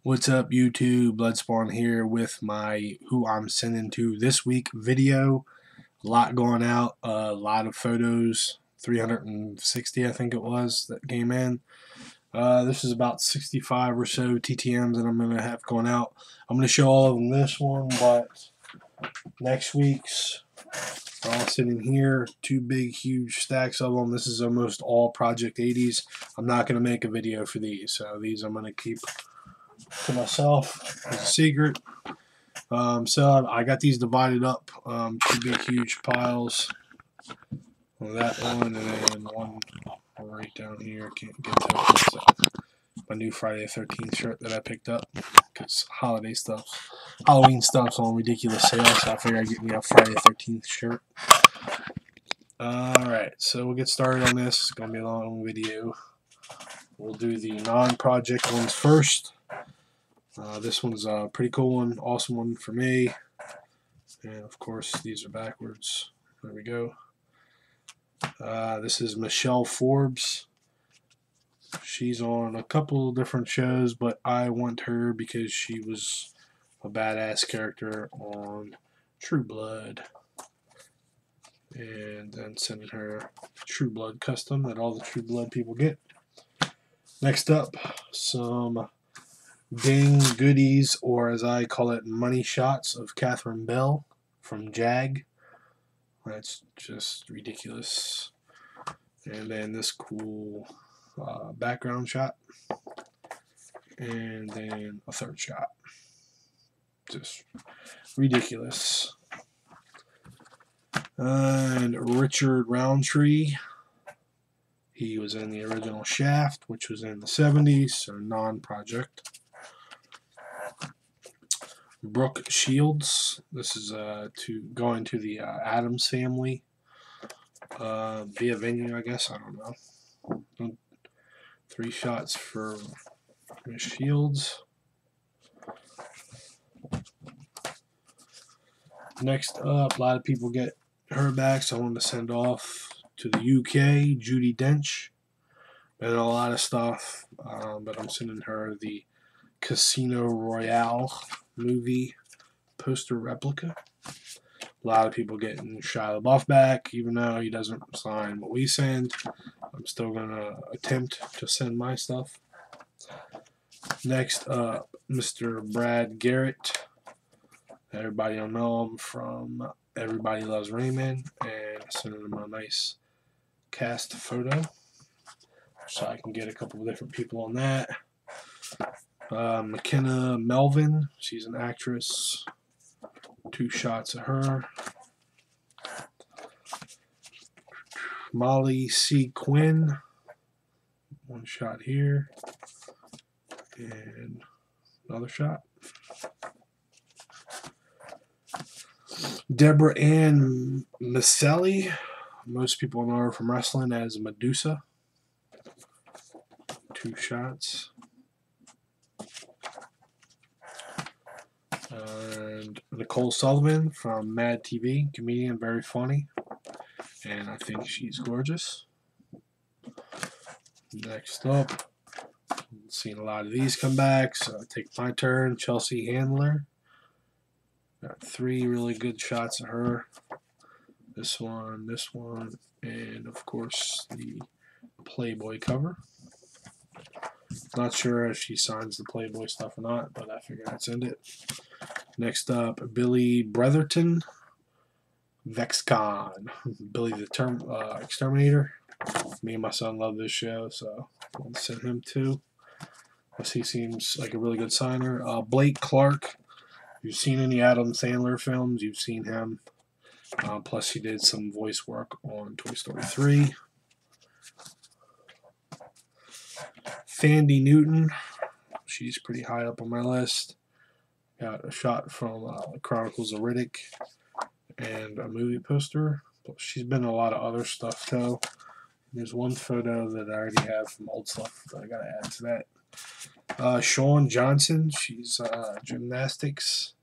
What's up, YouTube? Bloodspawn here with my Who I'm Sending to This Week video. A lot going out, a lot of photos, 360 I think it was that came in. This is about 65 or so TTMs that I'm going to have going out. I'm going to show all of them this one, but next week's are all sitting here. Two big, huge stacks of them. This is almost all Project 80s. I'm not going to make a video for these, so these I'm going to keep to myself as a secret. So I got these divided up, two big huge piles on that one, and then one right down here. Can't get to it. So my new Friday the 13th shirt that I picked up because Halloween stuff's on ridiculous sale, so I figured I'd get me a Friday the 13th shirt. Alright, so we'll get started on this. It's going to be a long video. We'll do the non-project ones first. This one's a pretty cool one, awesome one for me. And of course, these are backwards. There we go. This is Michelle Forbes. She's on a couple different shows, but I want her because she was a badass character on True Blood. And then sending her True Blood custom that all the True Blood people get. Next up, some Ding goodies, or as I call it, money shots of Catherine Bell from JAG. That's just ridiculous. And then this cool background shot. And then a third shot. Just ridiculous. And Richard Roundtree. He was in the original Shaft, which was in the 70s, so non-project. Brooke Shields. This is going to the Addams Family via venue, I guess. I don't know. 3 shots for Miss Shields. Next up, a lot of people get her back, so I wanted to send off to the UK, Judi Dench. Been in a lot of stuff, but I'm sending her the Casino Royale movie poster replica. A lot of people getting Shia LaBeouf back, even though he doesn't sign what we send. I'm still going to attempt to send my stuff. Next up, Mr. Brad Garrett. Everybody will know him from Everybody Loves Raymond, and sending him a nice cast photo so I can get a couple of different people on that. McKenna Melvin, she's an actress. 2 shots of her. Molly C. Quinn, 1 shot here, and another shot. Deborah Ann Maselli, most people know her from wrestling as Medusa. 2 shots. And Nicole Sullivan from Mad TV, comedian, very funny, and I think she's gorgeous. Next up, seen a lot of these come back, so I take my turn. Chelsea Handler, got 3 really good shots of her. This one, and of course the Playboy cover. Not sure if she signs the Playboy stuff or not, but I figured I'd send it. Next up, Billy Bretherton, VexCon. Billy the Exterminator. Me and my son love this show, so I'll send him too. Plus, he seems like a really good signer. Blake Clark. If you've seen any Adam Sandler films, you've seen him. Plus, he did some voice work on Toy Story 3. Thandie Newton. She's pretty high up on my list. Got a shot from Chronicles of Riddick and a movie poster. She's been in a lot of other stuff, though. There's one photo that I already have from old stuff that I got to add to that. Shawn Johnson. She's gymnastics.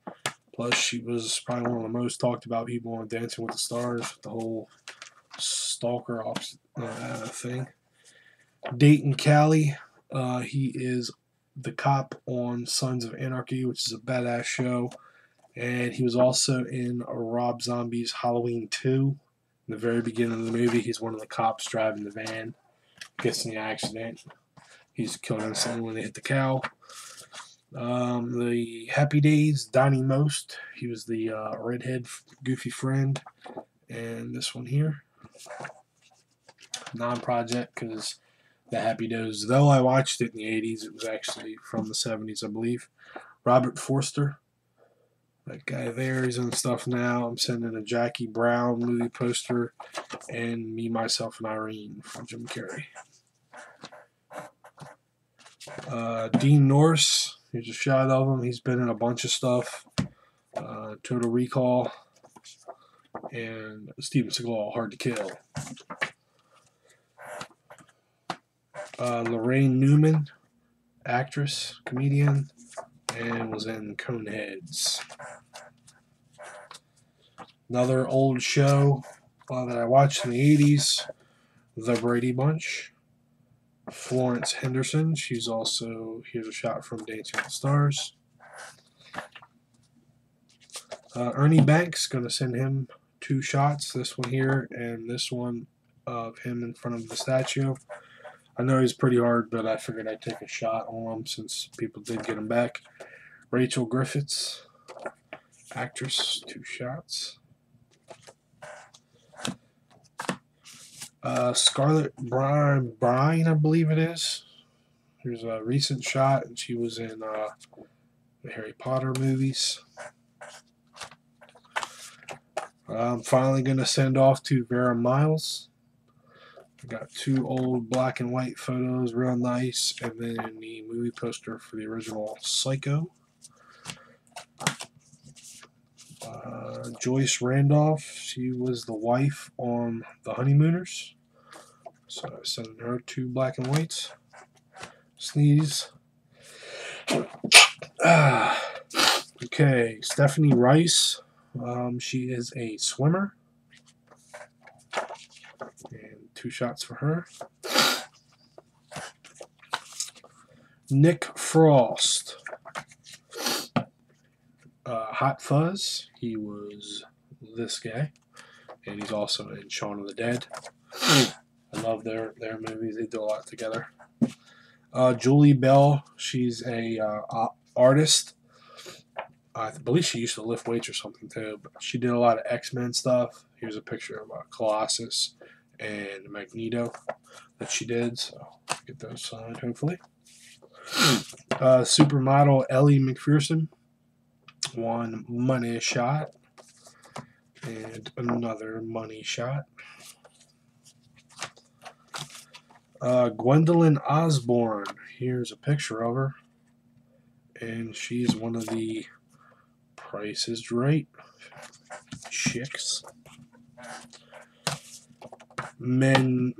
Plus, she was probably one of the most talked about people on Dancing with the Stars. The whole stalker thing. Dayton Callie. He is the cop on Sons of Anarchy, which is a badass show. And he was also in Rob Zombie's Halloween 2. In the very beginning of the movie, he's one of the cops driving the van. Gets in the accident. He's killing someone when they hit the cow. The Happy Days, Donnie Most. He was the redhead goofy friend. And this one here, non-project, because the Happy Days, though I watched it in the 80s, it was actually from the 70s, I believe. Robert Forster. That guy there, he's in stuff now. I'm sending a Jackie Brown movie poster and Me, Myself, and Irene from Jim Carrey. Dean Norris, here's a shot of him. He's been in a bunch of stuff. Total Recall and Steven Seagal, Hard to Kill. Lorraine Newman, actress, comedian, and was in Coneheads. Another old show that I watched in the 80s, The Brady Bunch. Florence Henderson, she's also, here's a shot from Dancing with the Stars. Ernie Banks, going to send him 2 shots, this one here and this one of him in front of the statue. I know he's pretty hard, but I figured I'd take a shot on him since people did get him back. Rachel Griffiths, actress, 2 shots. Scarlett Bryan, I believe it is. Here's a recent shot, and she was in the Harry Potter movies. I'm finally going to send off to Vera Miles. I got 2 old black and white photos, real nice, and then the movie poster for the original Psycho. Joyce Randolph, she was the wife on The Honeymooners. So I'm sending her 2 black and whites. Sneeze. Okay, Stephanie Rice. She is a swimmer. And 2 shots for her. Nick Frost. Hot Fuzz. He was this guy. And he's also in Shaun of the Dead. I love their movies. They do a lot together. Julie Bell. She's a artist. I believe she used to lift weights or something too. But she did a lot of X-Men stuff. Here's a picture of Colossus and Magneto that she did. So I'll get those signed hopefully. Supermodel Ellie McPherson. 1 money shot. And another money shot. Gwendolyn Osborne. Here's a picture of her. And she's one of the Price is Right chicks. Manuela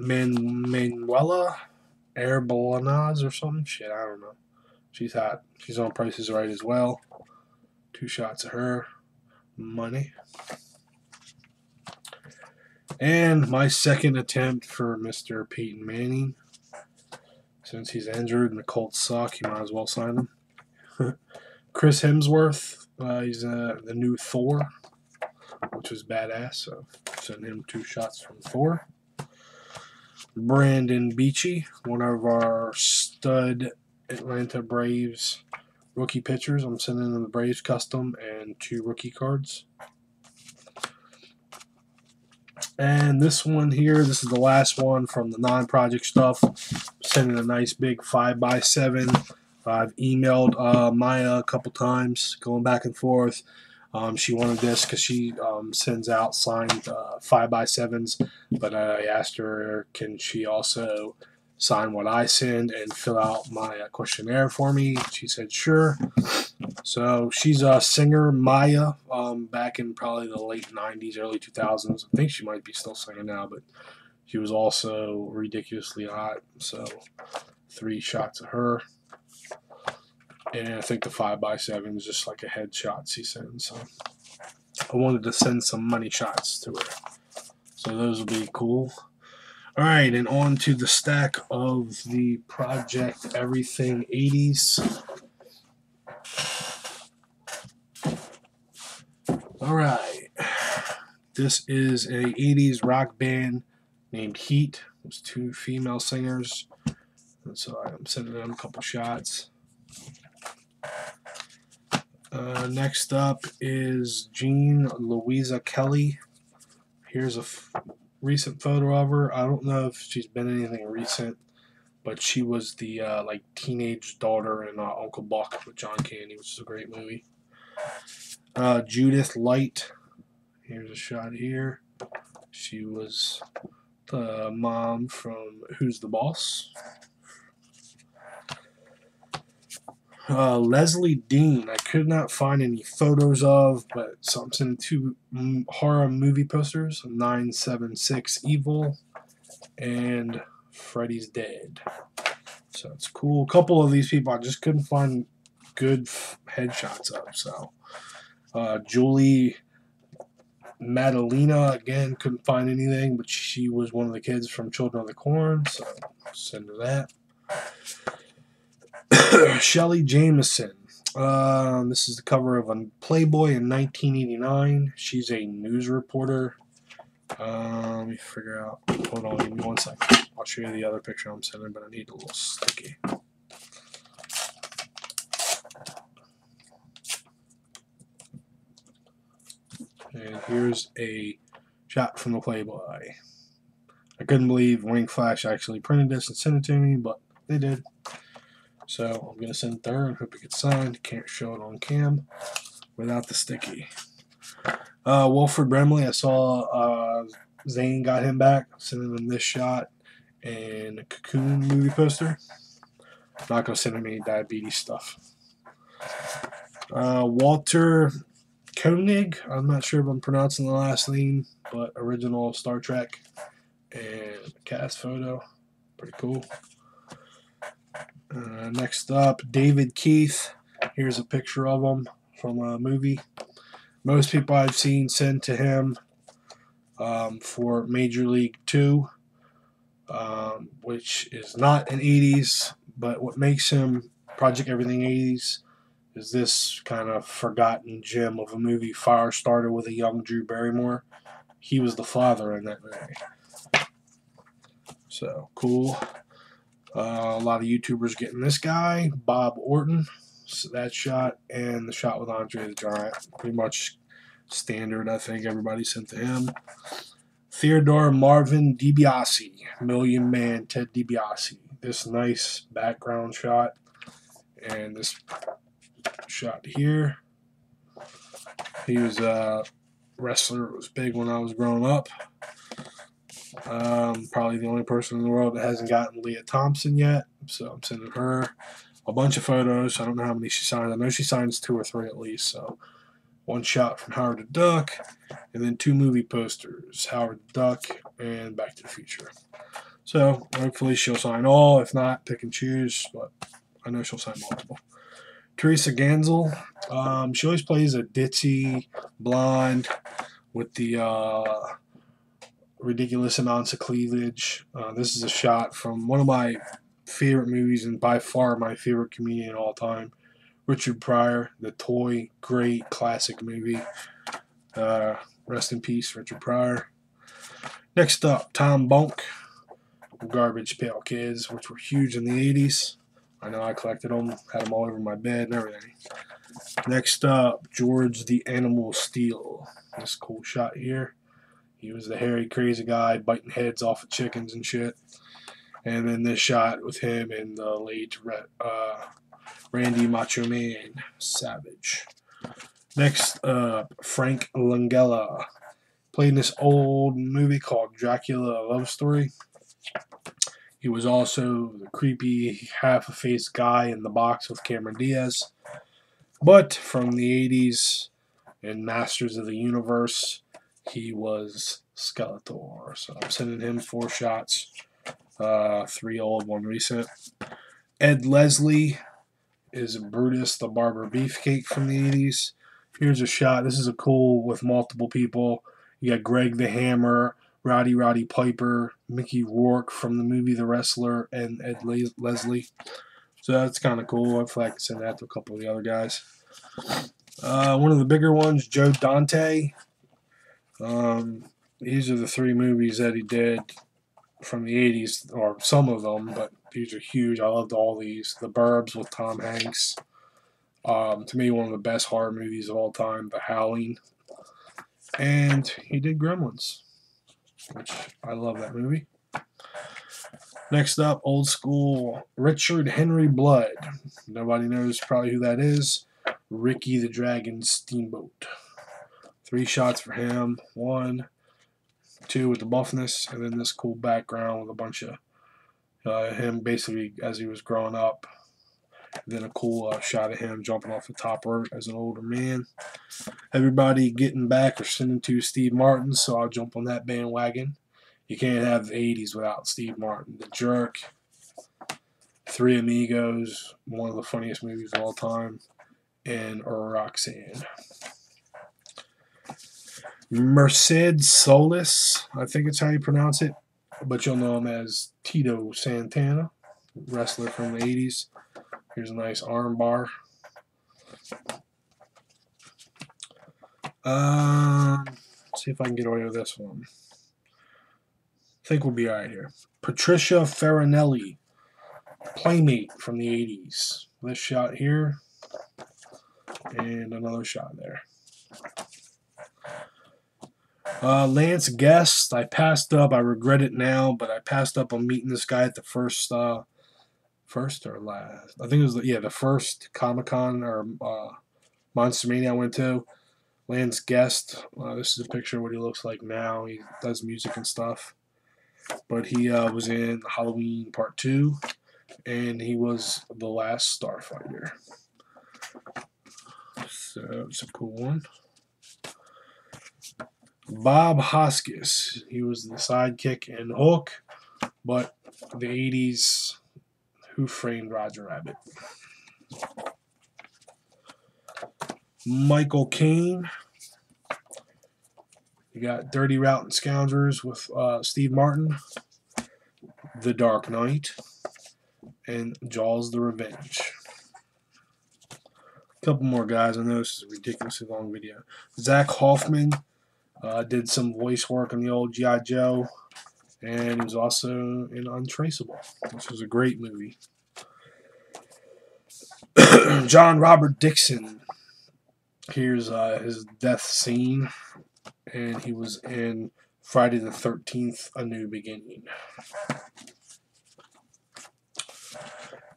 Arbolaz or something. Shit, I don't know. She's hot. She's on Price is Right as well. 2 shots of her. Money. And my second attempt for Mr. Peyton Manning. Since he's injured and the Colts suck, you might as well sign him. Chris Hemsworth. He's the new Thor, which was badass. So send him 2 shots from Thor. Brandon Beachy, one of our stud Atlanta Braves rookie pitchers. I'm sending him the Braves custom and 2 rookie cards. And this one here, this is the last one from the non-project stuff. Sending a nice big 5x7. I've emailed Maya a couple times, going back and forth. She wanted this because she sends out signed 5x7s, but I asked her, can she also sign what I send and fill out my questionnaire for me? She said sure. So she's a singer, Maya, back in probably the late 90s, early 2000s. I think she might be still singing now, but she was also ridiculously hot. So 3 shots of her. And I think the 5x7 is just like a headshot she sends. So I wanted to send some money shots to her. So those will be cool. All right, and on to the stack of the Project Everything 80s. All right, this is a 80s rock band named Heat. There's two female singers. So I'm sending them a couple shots. Next up is Jean Louisa Kelly. Here's a recent photo of her. I don't know if she's been in anything recent, but she was the like teenage daughter in Uncle Buck with John Candy, which is a great movie. Judith Light. Here's a shot here. She was the mom from Who's the Boss. Leslie Dean, I could not find any photos of, but something two horror movie posters, 976 Evil and Freddy's Dead. So it's cool. A couple of these people I just couldn't find good headshots of. So Julie Madalena, again, couldn't find anything, but she was one of the kids from Children of the Corn, so send her that. Shelley Jameson. This is the cover of a Playboy in 1989. She's a news reporter. Let me figure out. Hold on, give me 1 second. I'll show you the other picture I'm sending, but I need a little sticky. And here's a shot from the Playboy. I couldn't believe Wing Flash actually printed this and sent it to me, but they did. So I'm going to send it to her and hope it gets signed. Can't show it on cam without the sticky. Wilford Brimley, I saw Zane got him back, sending him this shot and a Cocoon movie poster. I'm not going to send him any diabetes stuff. Walter Koenig, I'm not sure if I'm pronouncing the last name, but original Star Trek. And cast photo, pretty cool. Next up, David Keith. Here's a picture of him from a movie. Most people I've seen send to him for Major League 2, which is not an 80s, but what makes him Project Everything 80s is this kind of forgotten gem of a movie, Firestarter, with a young Drew Barrymore. He was the father in that movie. So, cool. A lot of YouTubers getting this guy, Bob Orton. So that shot, and the shot with Andre the Giant. Pretty much standard, I think everybody sent to him. Theodore Marvin DiBiase, Million Man Ted DiBiase. This nice background shot, and this shot here. He was a wrestler. It was big when I was growing up. Probably the only person in the world that hasn't gotten Leah Thompson yet, so I'm sending her a bunch of photos. I don't know how many she signed. I know she signs 2 or 3 at least. So one shot from Howard the Duck, and then 2 movie posters, Howard the Duck and Back to the Future. So hopefully she'll sign all. If not, pick and choose, but I know she'll sign multiple. Teresa Gansel, she always plays a ditzy blonde with the ridiculous amounts of cleavage. This is a shot from one of my favorite movies, and by far my favorite comedian of all time, Richard Pryor, The Toy. Great classic movie. Rest in peace, Richard Pryor. Next up, Tom Bunk, Garbage Pail Kids, which were huge in the 80s. I know I collected them, had them all over my bed and everything. Next up, George the Animal Steel. This cool shot here. He was the hairy, crazy guy biting heads off of chickens and shit. And then this shot with him and the late Randy Macho Man Savage. Next up, Frank Langella. Played in this old movie called Dracula: A Love Story. He was also the creepy, half-a-faced guy in the box with Cameron Diaz. But from the 80s and Masters of the Universe, he was Skeletor. So I'm sending him 4 shots. 3 old, 1 recent. Ed Leslie is Brutus the Barber Beefcake from the 80s. Here's a shot. This is a cool with multiple people. You got Greg the Hammer, Roddy Piper, Mickey Rourke from the movie The Wrestler, and Ed Leslie. So that's kind of cool. I feel like I could send that to a couple of the other guys. One of the bigger ones, Joe Dante. These are the 3 movies that he did from the 80s, or some of them, but these are huge. I loved all these. The Burbs with Tom Hanks. To me, one of the best horror movies of all time, The Howling. And he did Gremlins, which I love that movie. Next up, old school, Richard Henry Blood. Nobody knows probably who that is. Ricky the Dragon Steamboat. 3 shots for him. 1, 2 with the buffness, and then this cool background with a bunch of him basically as he was growing up. Then a cool shot of him jumping off the top rope as an older man. Everybody getting back or sending to Steve Martin, so I'll jump on that bandwagon. You can't have the 80s without Steve Martin. The Jerk, 3 Amigos, one of the funniest movies of all time, and Roxanne. Mercedes Solis, I think it's how you pronounce it, but you'll know him as Tito Santana, wrestler from the 80s. Here's a nice arm bar. Let's see if I can get away with this one. I think we'll be alright here. Patricia Farinelli, Playmate from the 80s. This shot here, and another shot there. Lance Guest, I passed up. I regret it now, but I passed up on meeting this guy at the first or last. I think it was the first Comic-Con or Monster Mania I went to. Lance Guest. This is a picture of what he looks like now. He does music and stuff. But he was in Halloween Part 2, and he was the last Starfighter. So it's a cool one. Bob Hoskins. He was the sidekick in Hook, but the 80s, Who Framed Roger Rabbit. Michael Caine. You got Dirty Rotten Scoundrels with Steve Martin, The Dark Knight, and Jaws the Revenge. A couple more guys. I know this is a ridiculously long video. Zach Hoffman did some voice work on the old G.I. Joe, and he was also in Untraceable, which was a great movie. John Robert Dixon. Here's his death scene, and he was in Friday the 13th, A New Beginning.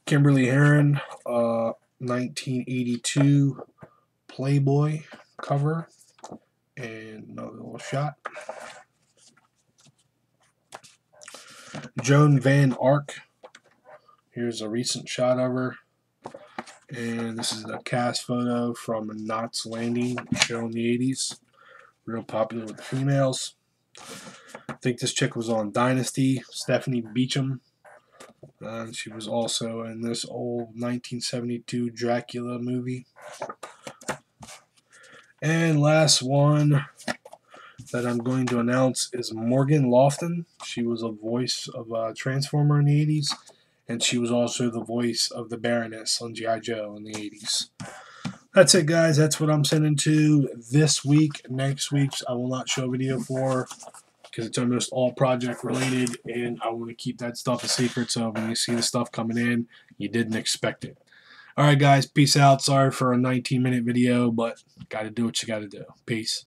Kimberly Herron, 1982 Playboy cover, and another little shot. Joan Van Ark. Here's a recent shot of her. And this is a cast photo from Knots Landing show in the 80s. Real popular with the females. I think this chick was on Dynasty, Stephanie Beacham. She was also in this old 1972 Dracula movie. And last one that I'm going to announce is Morgan Lofton. She was a voice of Transformer in the 80s. And she was also the voice of the Baroness on G.I. Joe in the 80s. That's it, guys. That's what I'm sending to this week. Next week's I will not show a video for, because it's almost all project related, and I want to keep that stuff a secret, so when you see the stuff coming in, you didn't expect it. Alright, guys. Peace out. Sorry for a 19-minute video, but got to do what you got to do. Peace.